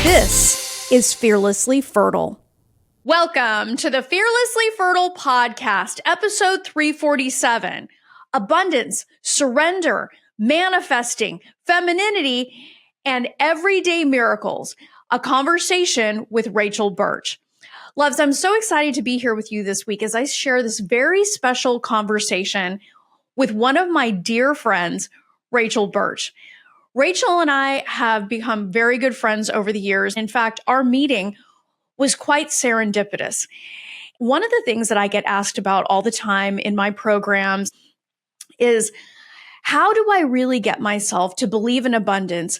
This is Fearlessly Fertile. Welcome to the Fearlessly Fertile podcast, episode 347. Abundance, surrender, manifesting, femininity, and everyday miracles. A conversation with Rachel Burch. Loves, I'm so excited to be here with you this week as I share this very special conversation with one of my dear friends, Rachel Burch. Rachel and I have become very good friends over the years. In fact, our meeting was quite serendipitous. One of the things that I get asked about all the time in my programs is, how do I really get myself to believe in abundance,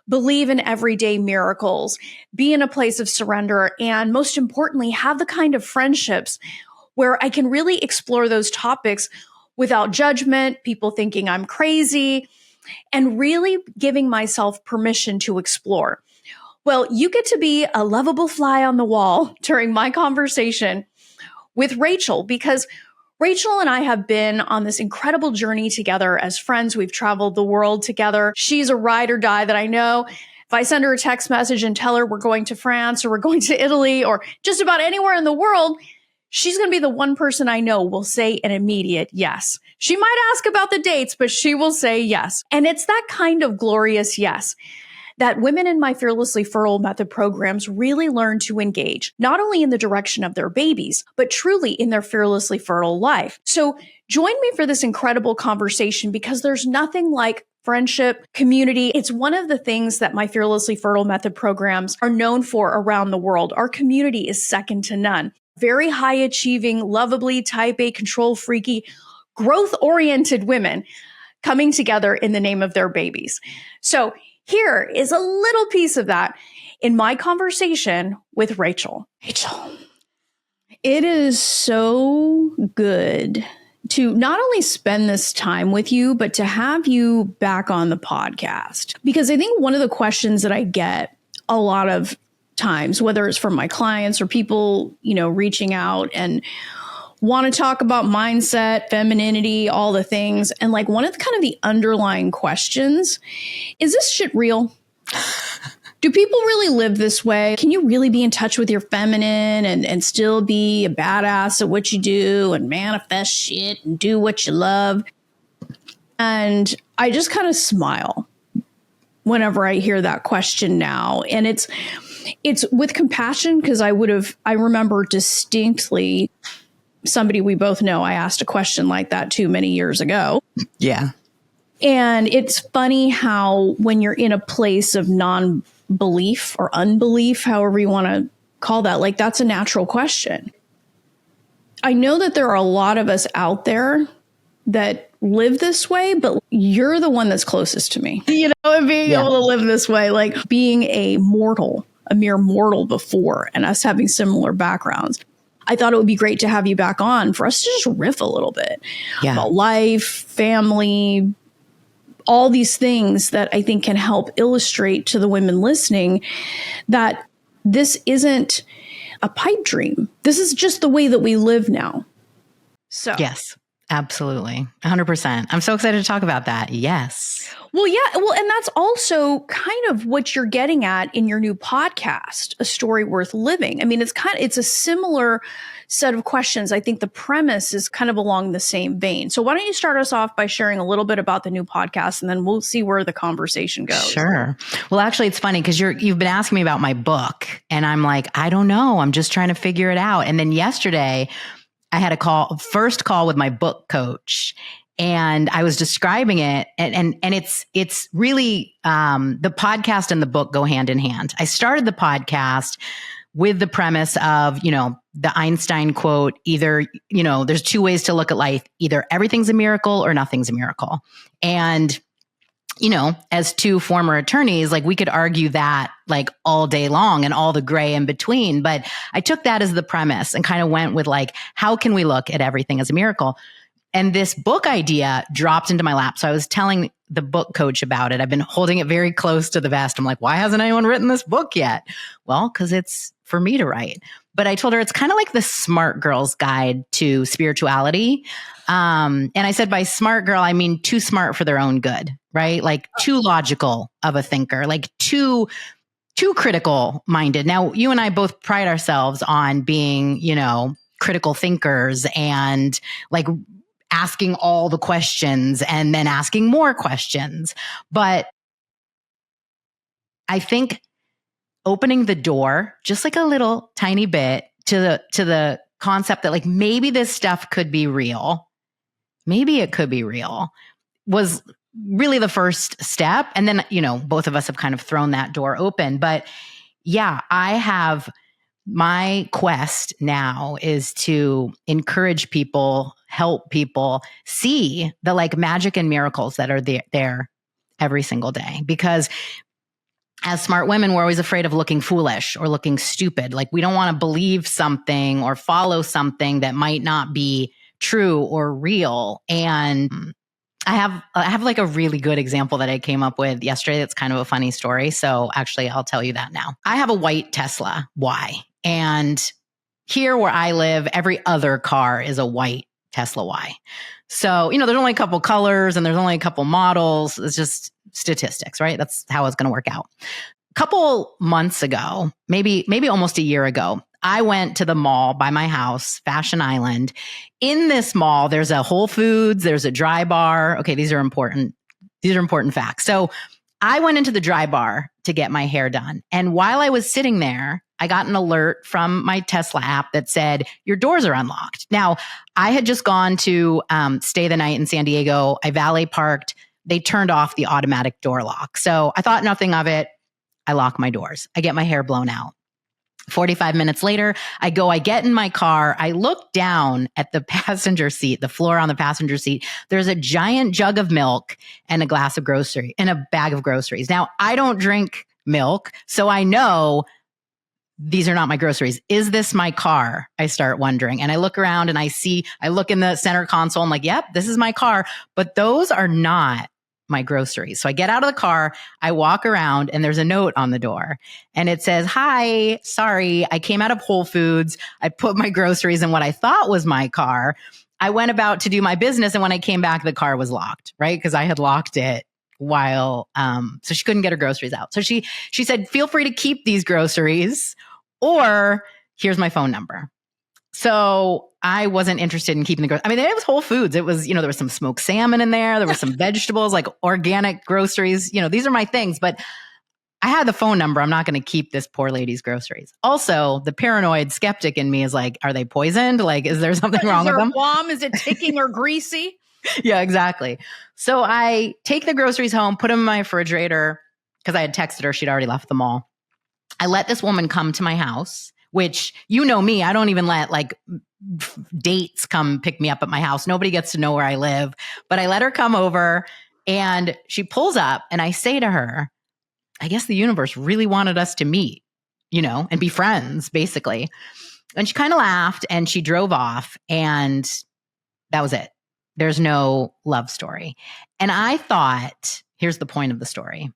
believe in everyday miracles, be in a place of surrender, and most importantly, have the kind of friendships where I can really explore those topics without judgment, people thinking I'm crazy, and really giving myself permission to explore. Well, you get to be a lovable fly on the wall during my conversation with Rachel, because Rachel and I have been on this incredible journey together as friends. We've traveled the world together. She's a ride or die that I know. If I send her a text message and tell her we're going to France or we're going to Italy or just about anywhere in the world, she's going to be the one person I know will say an immediate yes. She might ask about the dates, but she will say yes. And it's that kind of glorious yes that women in my Fearlessly Fertile Method programs really learn to engage, not only in the direction of their babies, but truly in their fearlessly fertile life. So join me for this incredible conversation, because there's nothing like friendship, community. It's one of the things that my Fearlessly Fertile Method programs are known for around the world. Our community is second to none. Very high achieving, lovably type A, control freaky, growth oriented women coming together in the name of their babies. So here is a little piece of that in my conversation with Rachel. Rachel, it is so good to not only spend this time with you, but to have you back on the podcast. Because I think one of the questions that I get a lot of times, whether it's from my clients or people, reaching out and want to talk about mindset, femininity, all the things. And like one of the kind of the underlying questions is this shit real? Do people really live this way? Can you really be in touch with your feminine and still be a badass at what you do and manifest shit and do what you love? And I just kind of smile whenever I hear that question now. And it's with compassion, because I remember distinctly somebody we both know, I asked a question like that too many years ago. Yeah. And it's funny how when you're in a place of non-belief or unbelief, however you want to call that, like that's a natural question. I know that there are a lot of us out there that live this way, but you're the one that's closest to me, and being able to live this way, like being a mere mortal before, and us having similar backgrounds. I thought it would be great to have you back on for us to just riff a little bit about life, family, all these things that I think can help illustrate to the women listening that this isn't a pipe dream. This is just the way that we live now. So yes, absolutely. 100%. I'm so excited to talk about that. Yes. Well, yeah. Well, and that's also kind of what you're getting at in your new podcast, A Story Worth Living. I mean, it's a similar set of questions. I think the premise is kind of along the same vein. So why don't you start us off by sharing a little bit about the new podcast, and then we'll see where the conversation goes. Sure. Well, actually, it's funny because you've been asking me about my book, and I'm like, I don't know. I'm just trying to figure it out. And then yesterday I had a first call with my book coach. And I was describing it, and it's really the podcast and the book go hand in hand. I started the podcast with the premise of, the Einstein quote, either, there's two ways to look at life, either everything's a miracle or nothing's a miracle. And, as two former attorneys, like we could argue that like all day long and all the gray in between. But I took that as the premise and kind of went with like, how can we look at everything as a miracle? And this book idea dropped into my lap. So I was telling the book coach about it. I've been holding it very close to the vest. I'm like, why hasn't anyone written this book yet? Well, because it's for me to write. But I told her it's kind of like the smart girl's guide to spirituality. And I said, by smart girl, I mean too smart for their own good, right? Like too logical of a thinker, like too too critical minded. Now, you and I both pride ourselves on being, critical thinkers and like asking all the questions and then asking more questions. But I think opening the door just like a little tiny bit to the concept that like maybe this stuff could be real. Maybe it could be real was really the first step. And then, both of us have kind of thrown that door open. But yeah, my quest now is to encourage people, help people see the like magic and miracles that are there every single day. Because as smart women, we're always afraid of looking foolish or looking stupid. Like we don't want to believe something or follow something that might not be true or real. And I have like a really good example that I came up with yesterday. That's kind of a funny story. So actually, I'll tell you that now. I have a white Tesla Y, and here where I live, every other car is a white Tesla Y. So, there's only a couple colors and there's only a couple models. It's just statistics, right? That's how it's going to work out. A couple months ago, maybe almost a year ago, I went to the mall by my house, Fashion Island. In this mall, there's a Whole Foods, there's a Dry Bar. Okay, these are important facts. So I went into the Dry Bar to get my hair done. And while I was sitting there, I got an alert from my Tesla app that said, your doors are unlocked. Now, I had just gone to stay the night in San Diego. I valet parked. They turned off the automatic door lock. So I thought nothing of it. I lock my doors. I get my hair blown out. 45 minutes later, I get in my car. I look down at the passenger seat, the floor on the passenger seat. There's a giant jug of milk and a glass of grocery and a bag of groceries. Now, I don't drink milk, so I know these are not my groceries. Is this my car? I start wondering. And I look around and I look in the center console. I'm like, yep, this is my car. But those are not my groceries. So I get out of the car, I walk around, and there's a note on the door. And it says, hi, sorry, I came out of Whole Foods. I put my groceries in what I thought was my car. I went about to do my business. And when I came back, the car was locked, right? Because I had locked it while, so she couldn't get her groceries out. So she said, feel free to keep these groceries, or here's my phone number. So I wasn't interested in keeping the groceries. I mean, it was Whole Foods. It was, there was some smoked salmon in there. There were some vegetables, like organic groceries. These are my things, but I had the phone number. I'm not going to keep this poor lady's groceries. Also, the paranoid skeptic in me is like, are they poisoned? Like, is there something wrong with them? Is there a bomb? Is it ticking or greasy? Yeah, exactly. So I take the groceries home, put them in my refrigerator because I had texted her. She'd already left the mall. I let this woman come to my house, which me, I don't even let like dates come pick me up at my house. Nobody gets to know where I live, but I let her come over and she pulls up and I say to her, I guess the universe really wanted us to meet, and be friends basically. And she kind of laughed and she drove off and that was it. There's no love story. And I thought, here's the point of the story.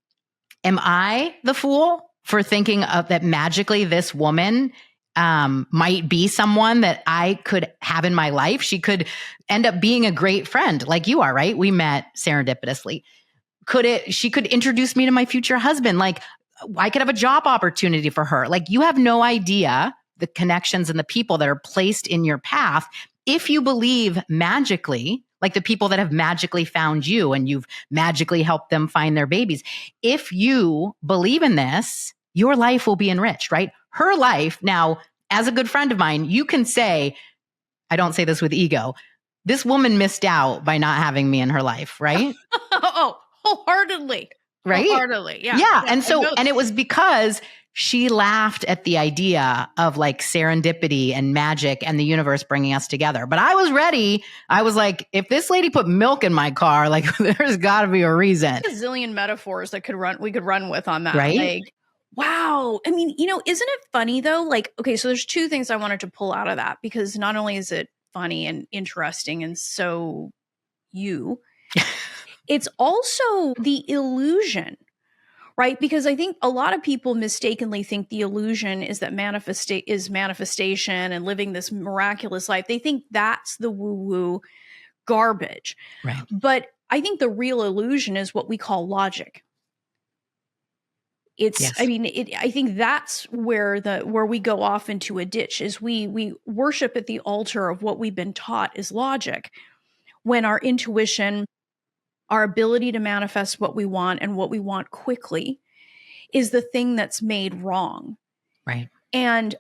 Am I the fool for thinking of that magically this woman might be someone that I could have in my life? She could end up being a great friend like you are, right? We met serendipitously. She could introduce me to my future husband. Like I could have a job opportunity for her. Like you have no idea the connections and the people that are placed in your path. If you believe magically, like the people that have magically found you and you've magically helped them find their babies. If you believe in this, your life will be enriched, right? Her life. Now, as a good friend of mine, you can say, I don't say this with ego, this woman missed out by not having me in her life, right? Oh, wholeheartedly. Right? Wholeheartedly. Yeah. Yeah. And it was because she laughed at the idea of like serendipity and magic and the universe bringing us together. But I was ready. I was like, if this lady put milk in my car, like there's got to be a reason. A zillion metaphors that we could run with on that. Right? Like, wow. I mean, isn't it funny though? Like, okay, so there's two things I wanted to pull out of that because not only is it funny and interesting and so it's also the illusion. Right? Because I think a lot of people mistakenly think the illusion is that manifestation and living this miraculous life. They think that's the woo-woo garbage. Right. But I think the real illusion is what we call logic. Yes. I think that's where we go off into a ditch is we worship at the altar of what we've been taught is logic, when our intuition, our ability to manifest what we want and what we want quickly is the thing that's made wrong. Right. And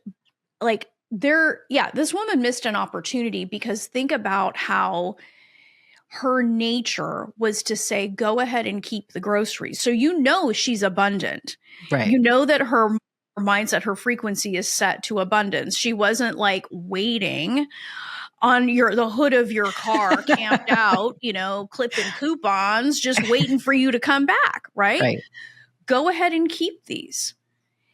like this woman missed an opportunity, because think about how her nature was to say, go ahead and keep the groceries. So she's abundant. Right. You know that her mindset, her frequency is set to abundance. She wasn't like waiting on the hood of your car, camped out, clipping coupons, just waiting for you to come back, right? Go ahead and keep these.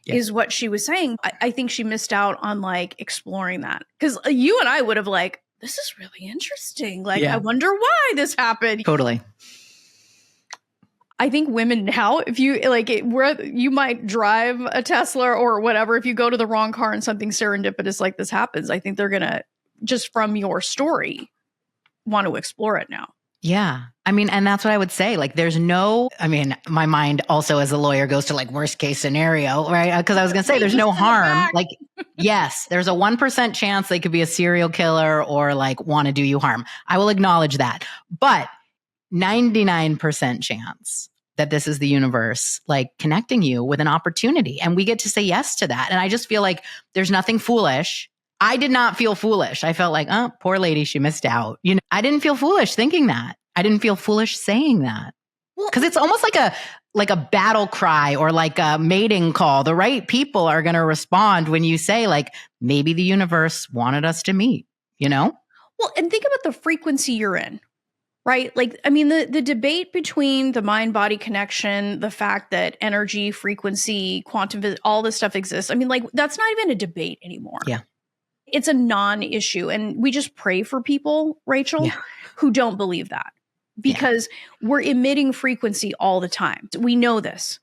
Yeah. Is what she was saying. I think she missed out on like exploring that, because you and I would have like, this is really interesting. Like, I wonder why this happened. Totally. I think women now, if you you might drive a Tesla or whatever, if you go to the wrong car and something serendipitous like this happens, I think they're going to, just from your story, want to explore it now. Yeah. And that's what I would say. Like, my mind also as a lawyer goes to like worst case scenario, right? Because I was going to say there's no harm. Like, yes, there's a 1% chance they could be a serial killer or like want to do you harm. I will acknowledge that. But 99% chance that this is the universe, like connecting you with an opportunity. And we get to say yes to that. And I just feel like there's nothing foolish. I did not feel foolish. I felt like, oh, poor lady, she missed out. I didn't feel foolish thinking that. I didn't feel foolish saying that. Because it's almost like a battle cry or like a mating call. The right people are going to respond when you say like, maybe the universe wanted us to meet, Well, and think about the frequency you're in, right? Like, the debate between the mind-body connection, the fact that energy, frequency, quantum, all this stuff exists. That's not even a debate anymore. Yeah. It's a non-issue. And we just pray for people, Rachel, who don't believe that, because we're emitting frequency all the time. We know this.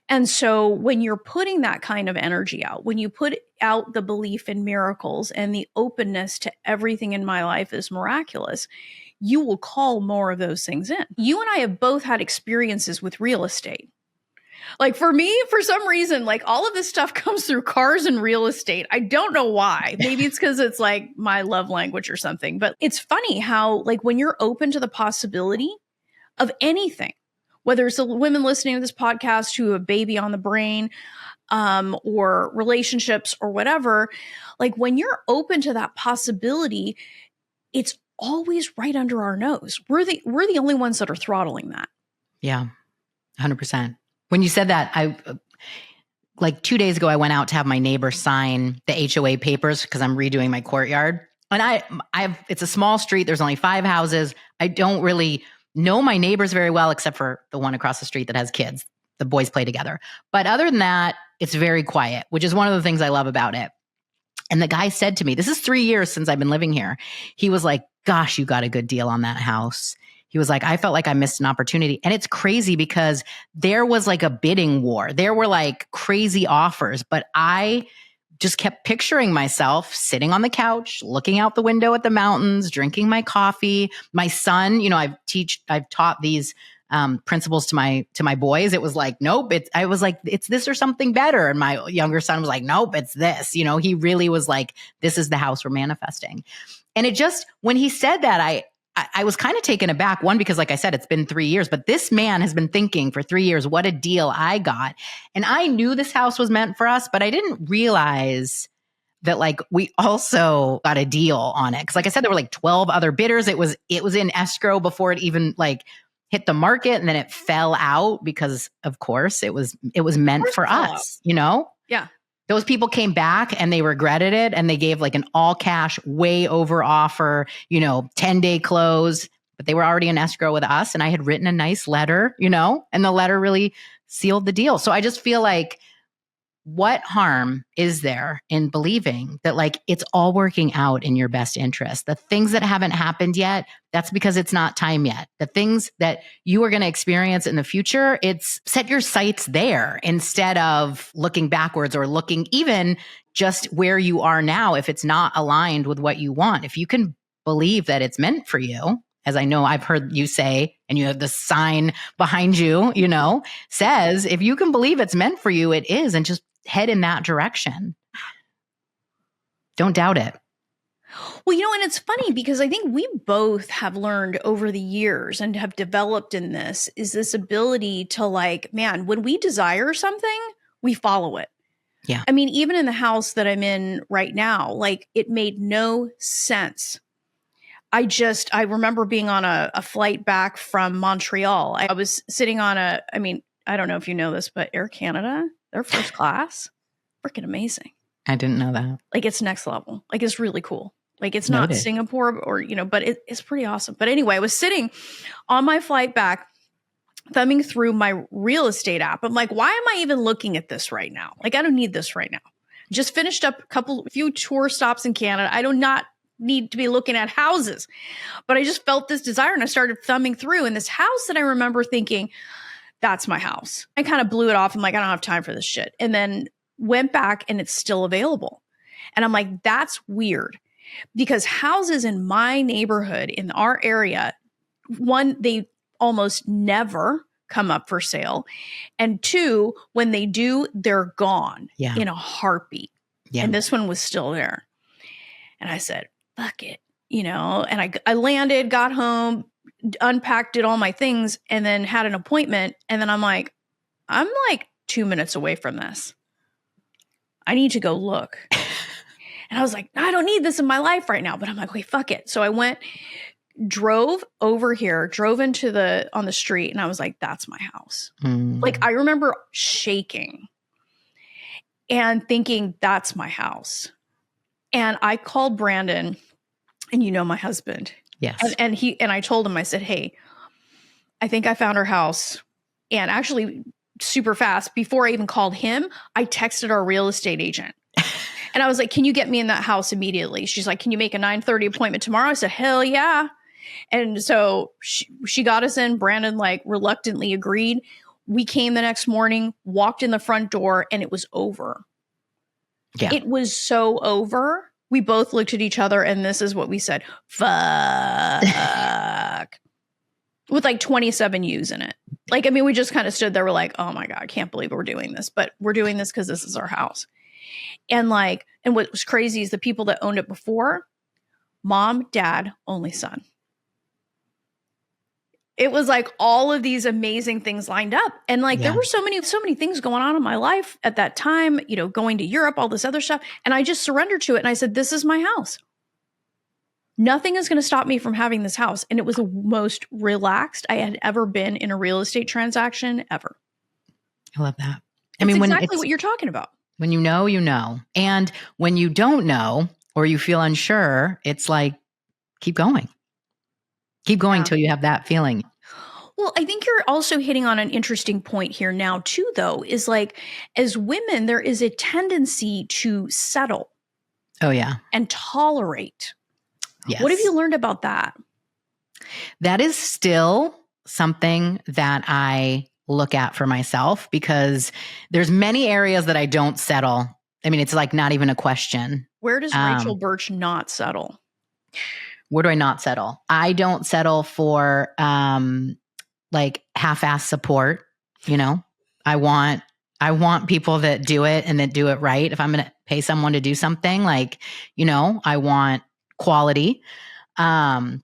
And so when you're putting that kind of energy out, when you put out the belief in miracles and the openness to everything in my life is miraculous, you will call more of those things in. You and I have both had experiences with real estate. Like, for me, for some reason, like all of this stuff comes through cars and real estate. I don't know why. Maybe it's because it's like my love language or something. But it's funny how, like, when you're open to the possibility of anything, whether it's the women listening to this podcast who have a baby on the brain, or relationships or whatever, like when you're open to that possibility, it's always right under our nose. We're the only ones that are throttling that. Yeah, 100%. When you said that, like 2 days ago, I went out to have my neighbor sign the HOA papers because I'm redoing my courtyard. And it's a small street. There's only 5 houses. I don't really know my neighbors very well, except for the one across the street that has kids. The boys play together. But other than that, it's very quiet, which is one of the things I love about it. And the guy said to me, this is 3 years since I've been living here. He was like, gosh, you got a good deal on that house. He was like, I felt like I missed an opportunity. And it's crazy because there was like a bidding war. There were like crazy offers, but I just kept picturing myself sitting on the couch, looking out the window at the mountains, drinking my coffee. My son, I've taught these principles to my boys. It was like, nope, I was like, it's this or something better. And my younger son was like, nope, it's this. He really was like, this is the house we're manifesting. And it just, when he said that, I was kind of taken aback. One, because like I said, it's been 3 years, but this man has been thinking for 3 years, what a deal I got. And I knew this house was meant for us, but I didn't realize that like we also got a deal on it. Cause like I said, there were like 12 other bidders. It was in escrow before it even like hit the market. And then it fell out because of course it was meant for us, Yeah. Those people came back and they regretted it and they gave like an all cash, way over offer, 10-day close, but they were already in escrow with us. And I had written a nice letter, and the letter really sealed the deal. So I just feel like, what harm is there in believing that like it's all working out in your best interest? The things that haven't happened yet, that's because it's not time yet. The things that you are going to experience in the future, it's set your sights there instead of looking backwards or looking even just where you are now if it's not aligned with what you want. If you can believe that it's meant for you as I know I've heard you say, and you have the sign behind you, says, if you can believe it's meant for you, it is, and just head in that direction. Don't doubt it. Well, and it's funny because I think we both have learned over the years and have developed in this ability to like, man, when we desire something, we follow it. Yeah. I mean, even in the house that I'm in right now, like it made no sense. I remember being on a flight back from Montreal. I was sitting on I don't know if you know this, but Air Canada, their first class, freaking amazing. I didn't know that. Like it's next level. Like it's really cool. Like it's not Singapore or, but it's pretty awesome. But anyway, I was sitting on my flight back, thumbing through my real estate app. I'm like, why am I even looking at this right now? Like, I don't need this right now. Just finished up a few tour stops in Canada. I do not need to be looking at houses, but I just felt this desire and I started thumbing through, and this house that I remember thinking, that's my house. I kind of blew it off. I'm like, I don't have time for this shit. And then went back and it's still available. And I'm like, that's weird, because houses in my neighborhood, in our area, one, they almost never come up for sale. And two, when they do, they're gone in a heartbeat. Yeah. And this one was still there. And I said, fuck it, and I landed, got home, unpacked, did all my things, and then had an appointment. And then I'm like 2 minutes away from this. I need to go look. And I was like, I don't need this in my life right now. But I'm like, wait, fuck it. So I went, drove over here, drove on the street, and I was like, that's my house. Like, I remember shaking and thinking, that's my house. And I called Brandon, and my husband. Yes. And I told him, I said, hey, I think I found our house. And actually, super fast, before I even called him, I texted our real estate agent. And I was like, can you get me in that house immediately? She's like, can you make a 9:30 appointment tomorrow? I said, hell yeah. And so she got us in. Brandon reluctantly agreed. We came the next morning, walked in the front door, and it was over. Yeah. It was so over. We both looked at each other, and this is what we said. Fuck. With 27 U's in it. We just kind of stood there. We're like, oh my God, I can't believe we're doing this. But we're doing this because this is our house. And and what was crazy is the people that owned it before, mom, dad, only son. It was all of these amazing things lined up. And there were so many things going on in my life at that time, going to Europe, all this other stuff. And I just surrendered to it. And I said, this is my house. Nothing is going to stop me from having this house. And it was the most relaxed I had ever been in a real estate transaction ever. I love that. Exactly what you're talking about. When you know, you know. And when you don't know, or you feel unsure, it's keep going. Keep going till you have that feeling. Well, I think you're also hitting on an interesting point here now too, though, is as women, there is a tendency to settle. Oh, yeah. And tolerate. Yes. What have you learned about that? That is still something that I look at for myself, because there's many areas that I don't settle. It's not even a question. Where does Rachel Burch not settle? Where do I not settle? I don't settle for half-ass support. I want people that do it and that do it right. If I'm going to pay someone to do something, I want quality. I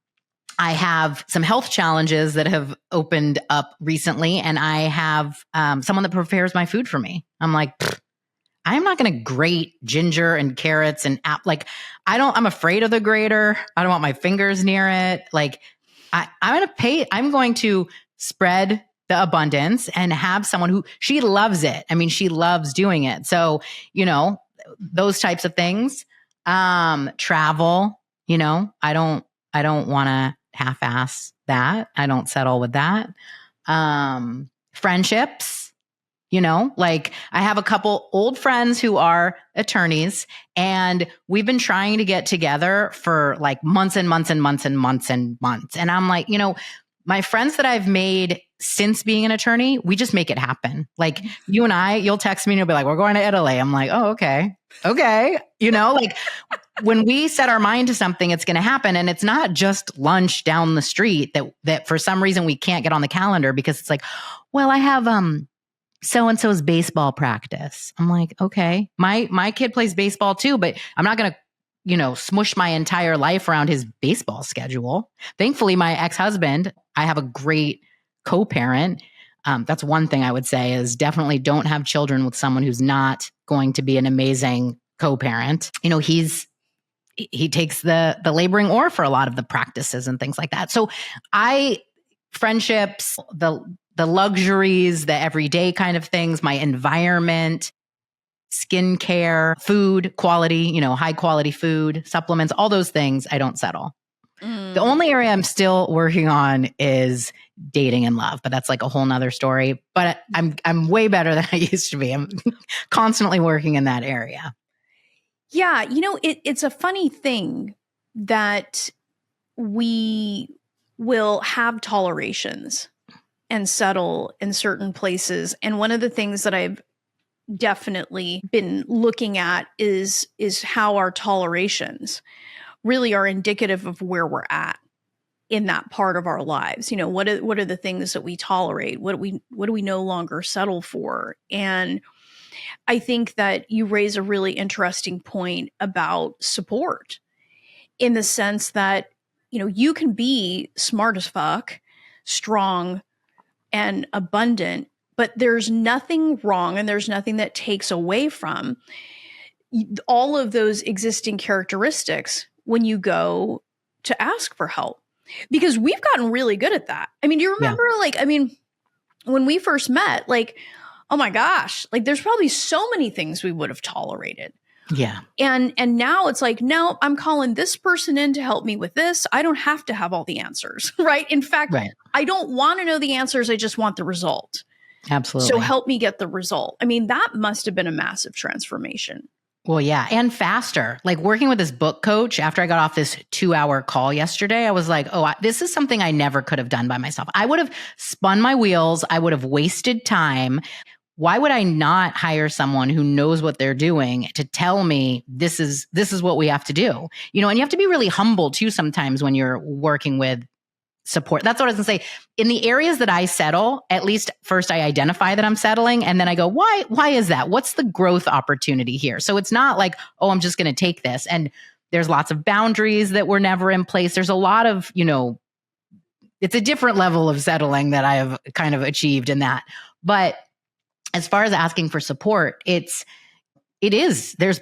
have some health challenges that have opened up recently, and I have someone that prepares my food for me. I'm like, I'm not going to grate ginger and carrots and I'm afraid of the grater. I don't want my fingers near it. I'm going to spread the abundance and have someone who, she loves it. She loves doing it. So, those types of things, travel, I don't want to half-ass that. I don't settle with that. Friendships. I have a couple old friends who are attorneys, and we've been trying to get together for months and months and months and months and months. And I'm like, my friends that I've made since being an attorney, we just make it happen. You and I, you'll text me and you'll be like, we're going to Italy. I'm like, oh, okay. Okay. when we set our mind to something, it's going to happen. And it's not just lunch down the street that for some reason we can't get on the calendar because it's like, well, I have so-and-so's baseball practice. I'm like, okay, my kid plays baseball too, but I'm not going to, smush my entire life around his baseball schedule. Thankfully, my ex-husband, I have a great co-parent. That's one thing I would say is definitely don't have children with someone who's not going to be an amazing co-parent. He takes the laboring oar for a lot of the practices and things like that. So friendships, the luxuries, the everyday kind of things, my environment, skincare, food quality, high quality food, supplements, all those things, I don't settle. The only area I'm still working on is dating and love, but that's like a whole nother story. But I'm way better than I used to be. I'm constantly working in that area. Yeah, it's a funny thing that we will have tolerations and settle in certain places. And one of the things that I've definitely been looking at is how our tolerations really are indicative of where we're at in that part of our lives. What are the things that we tolerate? What do we no longer settle for? And I think that you raise a really interesting point about support in the sense that, you can be smart as fuck, strong and abundant, but there's nothing wrong and there's nothing that takes away from all of those existing characteristics when you go to ask for help. Because we've gotten really good at that. I mean, do you remember, when we first met, oh my gosh, there's probably so many things we would have tolerated. Yeah. And now it's like, no, I'm calling this person in to help me with this. I don't have to have all the answers, right? In fact, right. I don't want to know the answers. I just want the result. Absolutely. So help me get the result. I mean, that must have been a massive transformation. Well, yeah. And faster. Working with this book coach, after I got off this 2-hour call yesterday, I was like, this is something I never could have done by myself. I would have spun my wheels. I would have wasted time. Why would I not hire someone who knows what they're doing to tell me this is what we have to do? And you have to be really humble too sometimes when you're working with support. That's what I was going to say. In the areas that I settle, at least first I identify that I'm settling and then I go, why is that? What's the growth opportunity here? So it's not like, I'm just going to take this. And there's lots of boundaries that were never in place. There's a lot of, it's a different level of settling that I have kind of achieved in that. But as far as asking for support, there's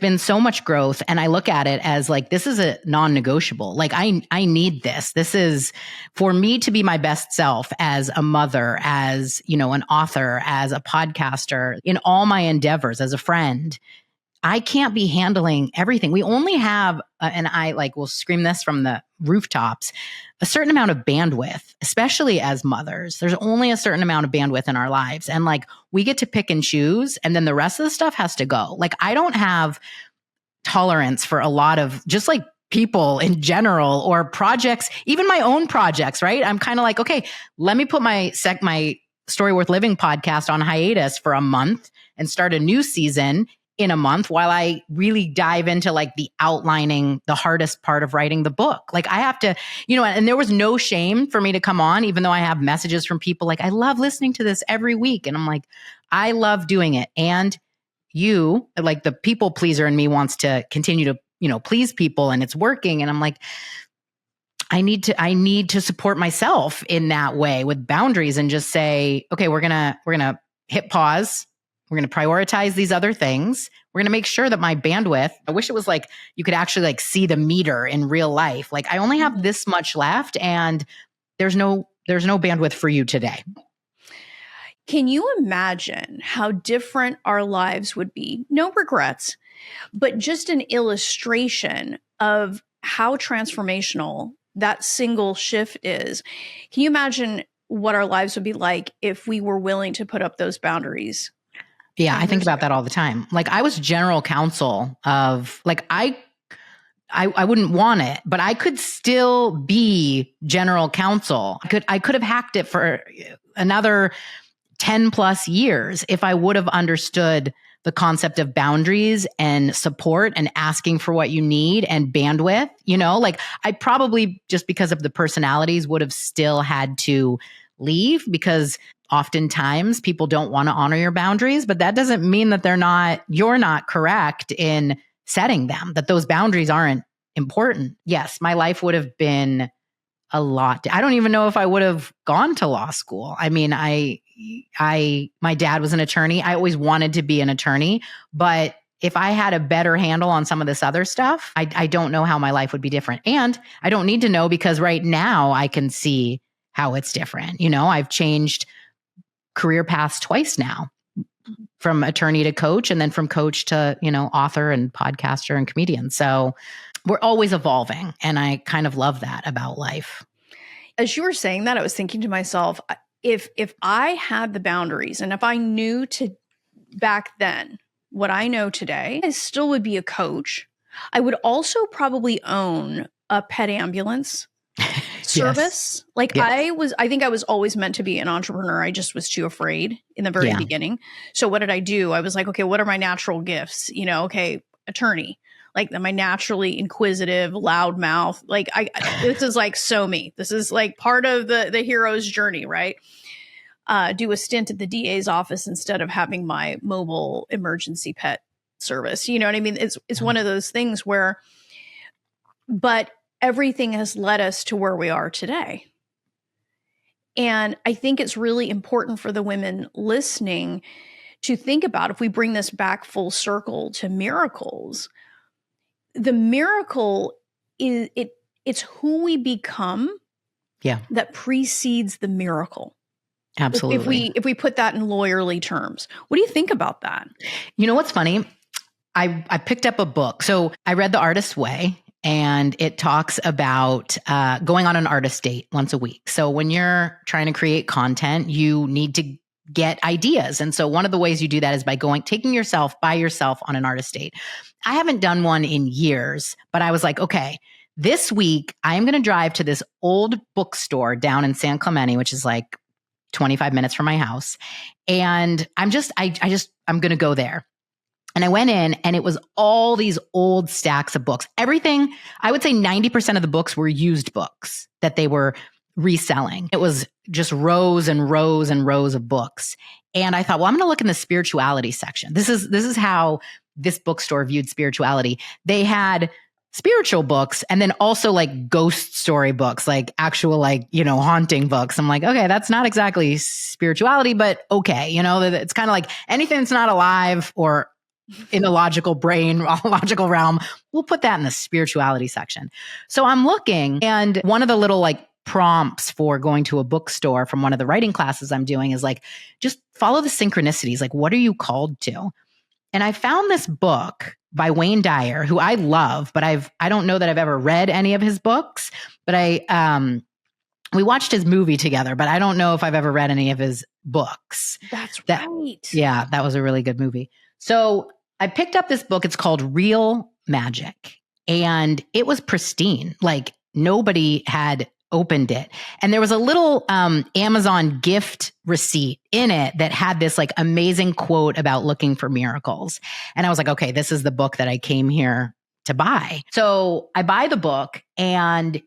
been so much growth. And I look at it as this is a non-negotiable. I need this. This is for me to be my best self as a mother, as, an author, as a podcaster, in all my endeavors, as a friend. I can't be handling everything. We only have, and I will scream this from the rooftops, a certain amount of bandwidth, especially as mothers. There's only a certain amount of bandwidth in our lives. And we get to pick and choose, and then the rest of the stuff has to go. I don't have tolerance for a lot of just people in general or projects, even my own projects, right? I'm kind of okay, let me put my Story Worth Living podcast on hiatus for a month and start a new season in a month while I really dive into the outlining, the hardest part of writing the book. I have to, and there was no shame for me to come on, even though I have messages from people I love listening to this every week. And I'm I love doing it. And you, the people pleaser in me wants to continue to, please people, and it's working. And I'm I need to support myself in that way with boundaries and just say, okay, we're going to hit pause. We're going to prioritize these other things. We're going to make sure that my bandwidth, I wish it was you could actually see the meter in real life. I only have this much left and there's no bandwidth for you today. Can you imagine how different our lives would be? No regrets, but just an illustration of how transformational that single shift is. Can you imagine what our lives would be like if we were willing to put up those boundaries? Yeah, I think about that all the time. I was general counsel of I wouldn't want it, but I could still be general counsel. I could have hacked it for another 10 plus years if I would have understood the concept of boundaries and support and asking for what you need and bandwidth, like I probably, just because of the personalities, would have still had to leave, because oftentimes people don't want to honor your boundaries, but that doesn't mean that you're not correct in setting them, that those boundaries aren't important. Yes, my life would have been a lot. I don't even know if I would have gone to law school. I mean, my dad was an attorney. I always wanted to be an attorney, but if I had a better handle on some of this other stuff, I don't know how my life would be different. And I don't need to know, because right now I can see how it's different. I've changed career paths twice now, from attorney to coach, and then from coach to, author and podcaster and comedian. So we're always evolving. And I kind of love that about life. As you were saying that, I was thinking to myself, if I had the boundaries, and if I knew back then what I know today, I still would be a coach. I would also probably own a pet ambulance service. Yes. Like Yes. I think I was always meant to be an entrepreneur. I just was too afraid in the very beginning. So what did I do? I was like, okay, what are my natural gifts? Okay, attorney. Like, am I naturally inquisitive, loudmouth? Like this is like so me. This is like part of the hero's journey, right? Do a stint at the DA's office instead of having my mobile emergency pet service. You know what I mean? It's one of those things where, but everything has led us to where we are today. And I think it's really important for the women listening to think about, if we bring this back full circle to miracles, the miracle is it's who we become that precedes the miracle. Absolutely. If we put that in lawyerly terms. What do you think about that? You know what's funny? I picked up a book. So I read The Artist's Way, and it talks about going on an artist date once a week. So when you're trying to create content, you need to get ideas. And so one of the ways you do that is by taking yourself by yourself on an artist date. I haven't done one in years, but I was like, okay, this week I'm going to drive to this old bookstore down in San Clemente, which is like 25 minutes from my house. And I'm going to go there. And I went in, and it was all these old stacks of books. Everything, I would say 90% of the books were used books that they were reselling. It was just rows and rows and rows of books. And I thought, well, I'm going to look in the spirituality section. This is how this bookstore viewed spirituality. They had spiritual books, and then also like ghost story books, like actual, like, haunting books. I'm like, okay, that's not exactly spirituality, but okay. It's kind of like anything that's not alive or in the logical realm, we'll put that in the spirituality section. So I'm looking, and one of the little like prompts for going to a bookstore from one of the writing classes I'm doing is like, just follow the synchronicities. Like, what are you called to? And I found this book by Wayne Dyer, who I love, but I don't know that I've ever read any of his books, but we watched his movie together, but I don't know if I've ever read any of his books. That's right. Yeah, that was a really good movie. So I picked up this book. It's called Real Magic, and it was pristine. Like, nobody had opened it. And there was a little Amazon gift receipt in it that had this like amazing quote about looking for miracles. And I was like, okay, this is the book that I came here to buy. So I buy the book, and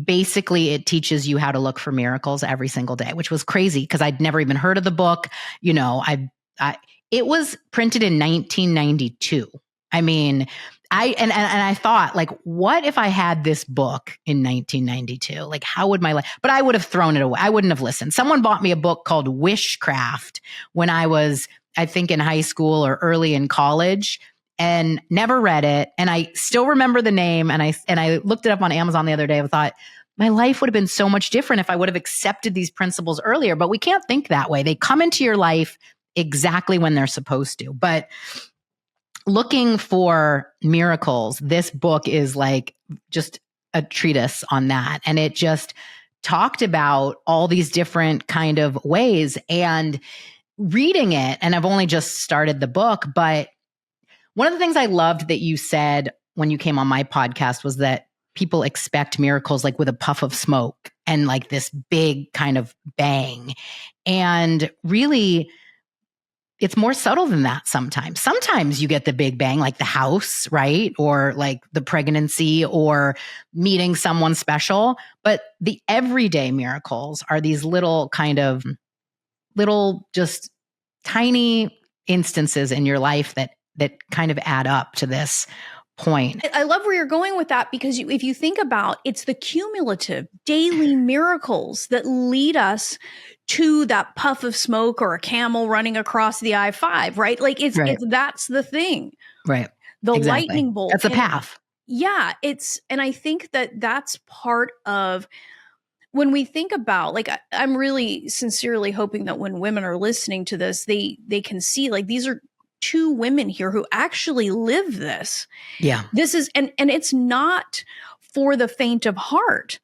basically it teaches you how to look for miracles every single day, which was crazy because I'd never even heard of the book. It was printed in 1992. I mean, I thought, like, what if I had this book in 1992? Like, how would my life? But I would have thrown it away. I wouldn't have listened. Someone bought me a book called Wishcraft when I was, I think, in high school or early in college, and never read it. And I still remember the name. And I looked it up on Amazon the other day. I thought, my life would have been so much different if I would have accepted these principles earlier. But we can't think that way. They come into your life exactly when they're supposed to. But looking for miracles, this book is like just a treatise on that. And it just talked about all these different kind of ways, and reading it. And I've only just started the book, but one of the things I loved that you said when you came on my podcast was that people expect miracles like with a puff of smoke and like this big kind of bang. And really, it's more subtle than that sometimes. Sometimes you get the big bang, like the house, right? Or like the pregnancy or meeting someone special. But the everyday miracles are these little just tiny instances in your life that kind of add up to this point. I love where you're going with that, because if you think about, it's the cumulative daily miracles that lead us to that puff of smoke or a camel running across the I-5, right? Like it's that's the thing. Right. The Exactly. lightning bolt. That's a path. Yeah. And I think that that's part of when we think about, like, I'm really sincerely hoping that when women are listening to this, they can see, like, these are two women here who actually live this. Yeah. This is, and it's not for the faint of heart.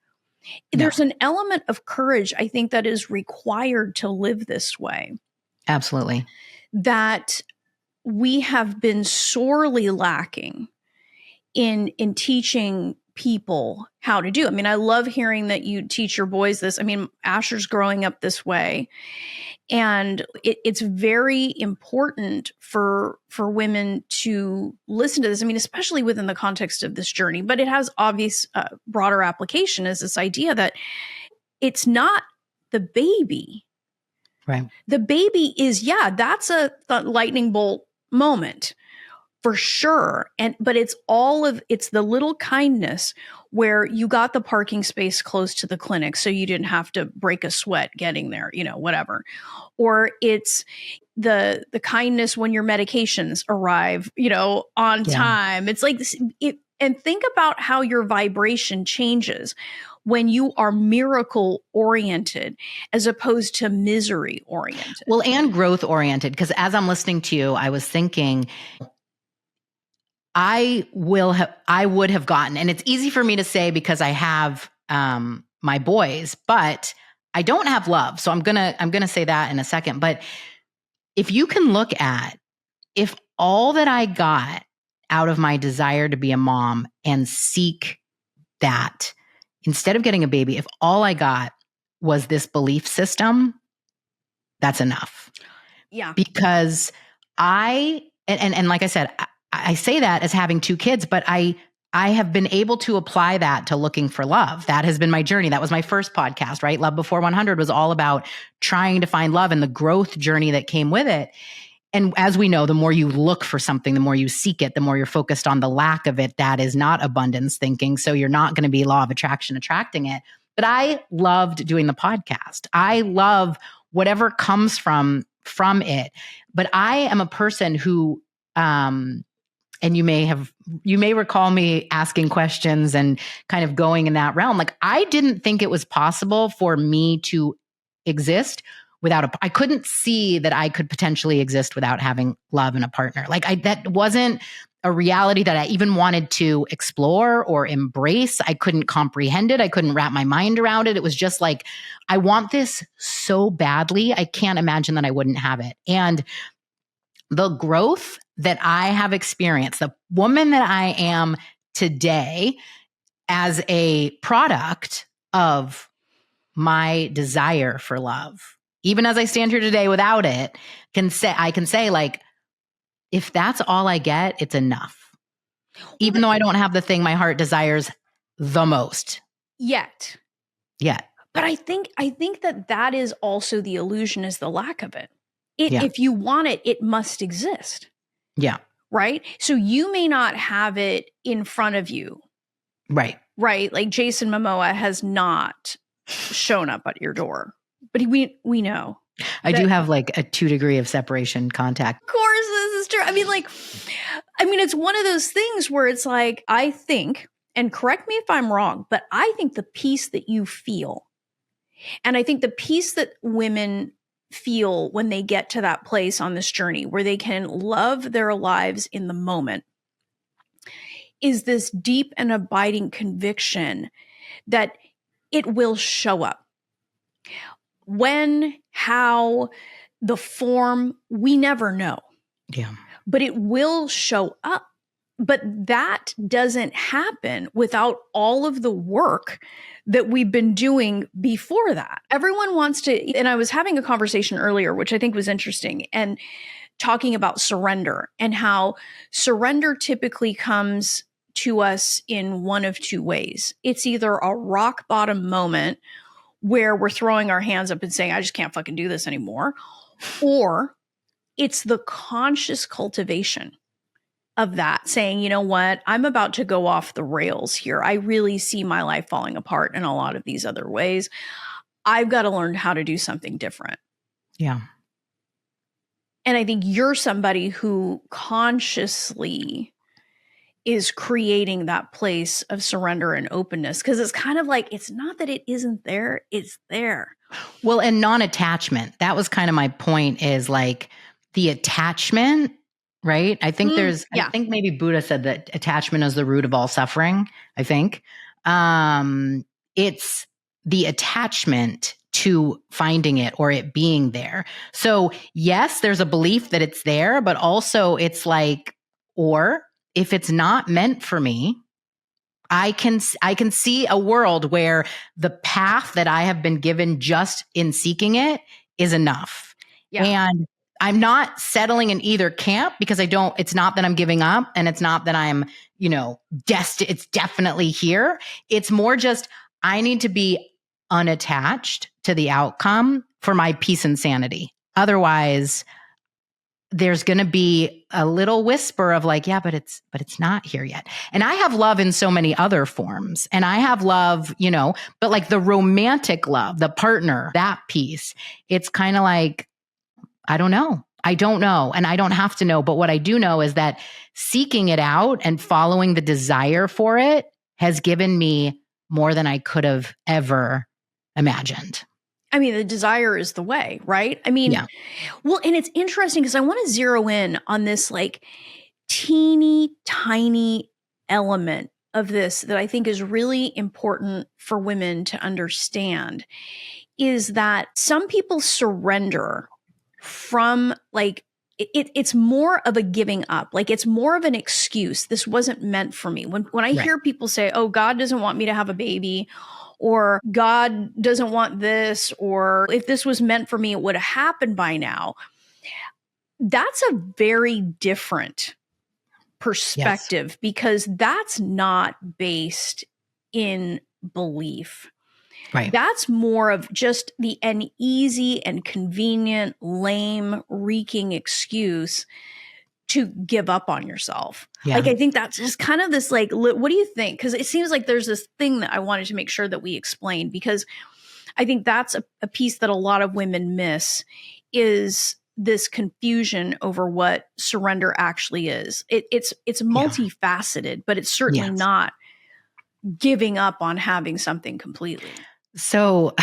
No. There's an element of courage, I think, that is required to live this way. Absolutely. That we have been sorely lacking in teaching people how to do. I mean, I love hearing that you teach your boys this. I mean, Asher's growing up this way. And it's very important for women to listen to this. I mean, especially within the context of this journey, but it has obvious broader application, is this idea that it's not the baby. Right. The baby is, that's a lightning bolt moment for sure. But it's it's the little kindness where you got the parking space close to the clinic so you didn't have to break a sweat getting there, whatever. Or it's the kindness when your medications arrive, on time. It's like and think about how your vibration changes when you are miracle oriented as opposed to misery oriented. Well, and growth oriented, because as I'm listening to you, I was thinking, I would have gotten, and it's easy for me to say because I have my boys, but I don't have love. So I'm gonna say that in a second. But if you can look at, if all that I got out of my desire to be a mom and seek that, instead of getting a baby, if all I got was this belief system, that's enough. Yeah. Because and like I said, I say that as having two kids, but I have been able to apply that to looking for love. That has been my journey. That was my first podcast, right? Love Before 100 was all about trying to find love and the growth journey that came with it. And as we know, the more you look for something, the more you seek it, the more you're focused on the lack of it. That is not abundance thinking. So you're not going to be law of attraction attracting it. But I loved doing the podcast. I love whatever comes from it. But I am a person who, and you may recall me asking questions and kind of going in that realm. Like, I didn't think it was possible for me to exist without I couldn't see that I could potentially exist without having love and a partner. Like, that wasn't a reality that I even wanted to explore or embrace. I couldn't comprehend it. I couldn't wrap my mind around it. It was just like, I want this so badly. I can't imagine that I wouldn't have it. And the growth that I have experienced, the woman that I am today, as a product of my desire for love, even as I stand here today without it, I can say, like, if that's all I get, it's enough. Even though I don't have the thing my heart desires the most. Yet. But I think that is also the illusion, is the lack of it. If you want it, it must exist. Yeah. Right? So you may not have it in front of you. Right. Right? Like Jason Momoa has not shown up at your door. But we know. I do have like a 2 degree of separation contact. Of course, this is true. I mean, it's one of those things where it's like, I think, and correct me if I'm wrong, but I think the peace that you feel, and I think the peace that women feel when they get to that place on this journey where they can love their lives in the moment, is this deep and abiding conviction that it will show up. When, how, the form, we never know. Yeah. But it will show up. But that doesn't happen without all of the work that we've been doing before that. Everyone wants to, and I was having a conversation earlier, which I think was interesting. And talking about surrender and how surrender typically comes to us in one of two ways. It's either a rock bottom moment where we're throwing our hands up and saying, I just can't fucking do this anymore. Or it's the conscious cultivation of that, saying, you know what, I'm about to go off the rails here. I really see my life falling apart in a lot of these other ways. I've got to learn how to do something different. Yeah. And I think you're somebody who consciously is creating that place of surrender and openness, because it's kind of like, it's not that it isn't there, it's there. Well, and non-attachment, that was kind of my point, is like the attachment, right? I think I think maybe Buddha said that attachment is the root of all suffering. I think it's the attachment to finding it or it being there. So yes, there's a belief that it's there, but also it's like, or if it's not meant for me, I can see a world where the path that I have been given just in seeking it is enough. Yeah. And I'm not settling in either camp, because it's not that I'm giving up, and it's not that I'm, it's definitely here. It's more just, I need to be unattached to the outcome for my peace and sanity. Otherwise, there's going to be a little whisper of like, yeah, but it's not here yet. And I have love in so many other forms. And I have love, but like the romantic love, the partner, that piece, it's kind of like, I don't know. And I don't have to know. But what I do know is that seeking it out and following the desire for it has given me more than I could have ever imagined. I mean, the desire is the way, right? I mean, yeah. Well, and it's interesting because I want to zero in on this like teeny tiny element of this that I think is really important for women to understand, is that some people surrender from like, it's more of a giving up. Like it's more of an excuse. This wasn't meant for me. When I hear people say, oh, God doesn't want me to have a baby, or God doesn't want this, or if this was meant for me, it would have happened by now. That's a very different perspective, because that's not based in belief. Right. That's more of just an easy and convenient, lame, reeking excuse to give up on yourself. Yeah. Like, I think that's just kind of this, like, what do you think? Because it seems like there's this thing that I wanted to make sure that we explain, because I think that's a piece that a lot of women miss, is this confusion over what surrender actually is. It's multifaceted, but it's certainly not giving up on having something completely. So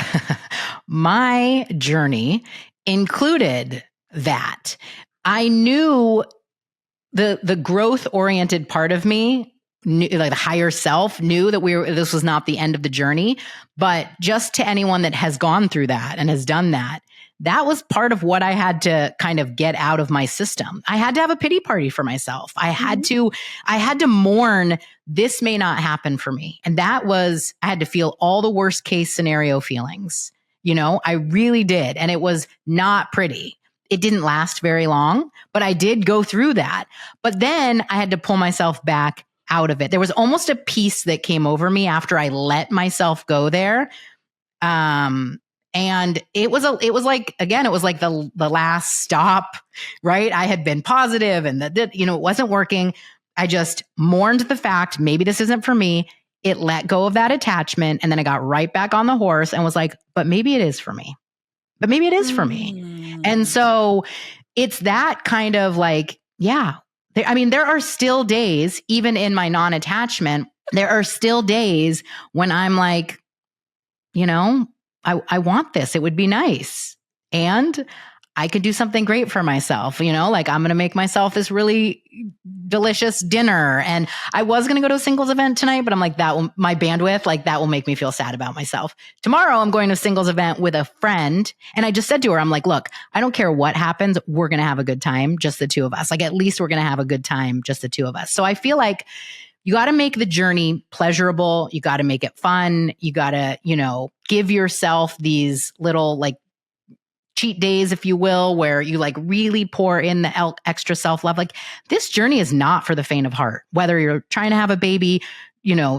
my journey included that. I knew the growth-oriented part of me, like the higher self, knew that this was not the end of the journey. But just to anyone that has gone through that and has done that, that was part of what I had to kind of get out of my system. I had to have a pity party for myself. I had to mourn, this may not happen for me. And I had to feel all the worst case scenario feelings. I really did. And it was not pretty. It didn't last very long, but I did go through that. But then I had to pull myself back out of it. There was almost a peace that came over me after I let myself go there. And it was like the last stop, right? I had been positive and that, it wasn't working. I just mourned the fact, maybe this isn't for me. It let go of that attachment. And then I got right back on the horse and was like, but maybe it is for me. But maybe it is for me. And so it's that kind of like, yeah. There are still days, even in my non-attachment, there are still days when I'm like, I want this. It would be nice. And I could do something great for myself, like I'm going to make myself this really delicious dinner. And I was going to go to a singles event tonight, but I'm like, my bandwidth, like that will make me feel sad about myself. Tomorrow I'm going to a singles event with a friend. And I just said to her, I'm like, look, I don't care what happens. We're going to have a good time. Just the two of us. Like, at least we're going to have a good time. Just the two of us. So I feel like you got to make the journey pleasurable. You got to make it fun. You got to, give yourself these little like cheat days, if you will, where you like really pour in the extra self-love. Like this journey is not for the faint of heart. Whether you're trying to have a baby,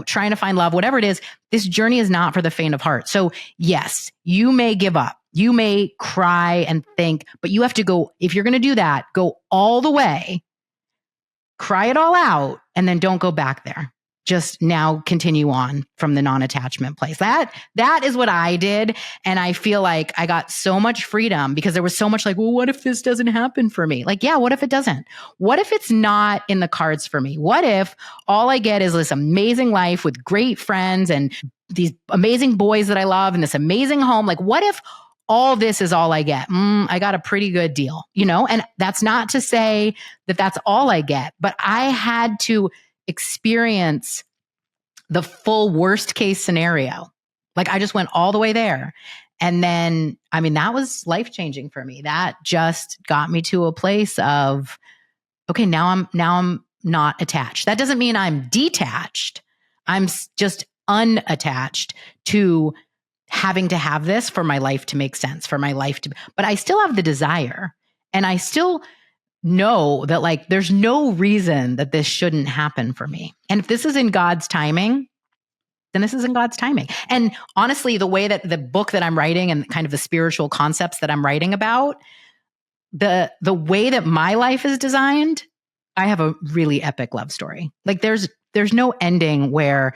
trying to find love, whatever it is, this journey is not for the faint of heart. So yes, you may give up. You may cry and think, but you have to go, if you're going to do that, go all the way, cry it all out, and then don't go back there. Just now continue on from the non-attachment place. That is what I did. And I feel like I got so much freedom because there was so much like, well, what if this doesn't happen for me? Like, yeah, what if it doesn't? What if it's not in the cards for me? What if all I get is this amazing life with great friends and these amazing boys that I love and this amazing home? Like, what if all this is all I get? I got a pretty good deal, and that's not to say that that's all I get, but I had to experience the full worst case scenario. Like I just went all the way there. And then, that was life-changing for me. That just got me to a place of, okay, now I'm not attached. That doesn't mean I'm detached. I'm just unattached to having to have this for my life to make sense, but I still have the desire, and I still know that like there's no reason that this shouldn't happen for me. And if this is in God's timing, then this is in God's timing. And honestly, the way that the book that I'm writing and kind of the spiritual concepts that I'm writing about, the way that my life is designed, I have a really epic love story. Like there's no ending where